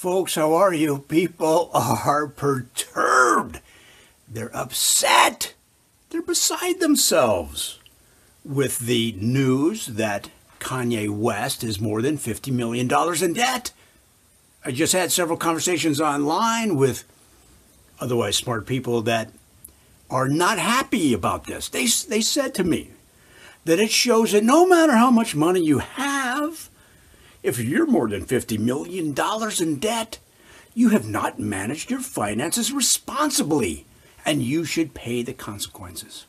Folks, how are you? People are perturbed. They're upset. They're beside themselves with the news that Kanye West is more than $50 million in debt. I just had several conversations online with otherwise smart people that are not happy about this. They said to me that it shows that no matter how much money you have, if you're more than $50 million in debt, you have not managed your finances responsibly, and you should pay the consequences.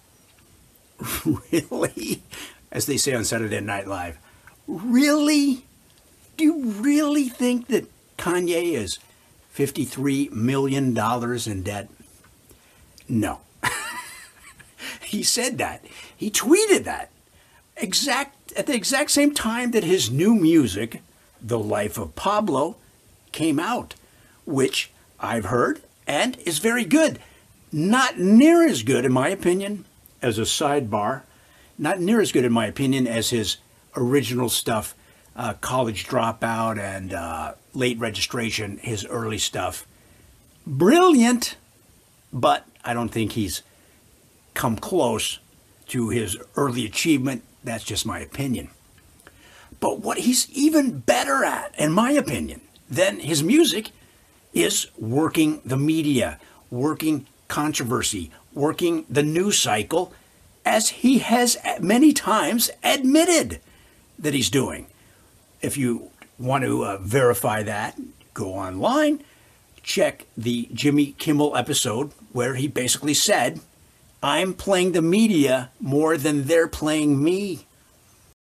Really? As they say on Saturday Night Live. Really? Do you really think that Kanye is $53 million in debt? No. He said that. He tweeted that. At the exact same time that his new music, The Life of Pablo, came out, which I've heard and is very good. Not near as good, in my opinion, as a sidebar, not near as good, in my opinion, as his original stuff, College Dropout and Late Registration, his early stuff. Brilliant, but I don't think he's come close to his early achievement. That's just my opinion. But what he's even better at, in my opinion, than his music is working the media, working controversy, working the news cycle, as he has many times admitted that he's doing. If you want to verify that, go online, check the Jimmy Kimmel episode where he basically said, I'm playing the media more than they're playing me.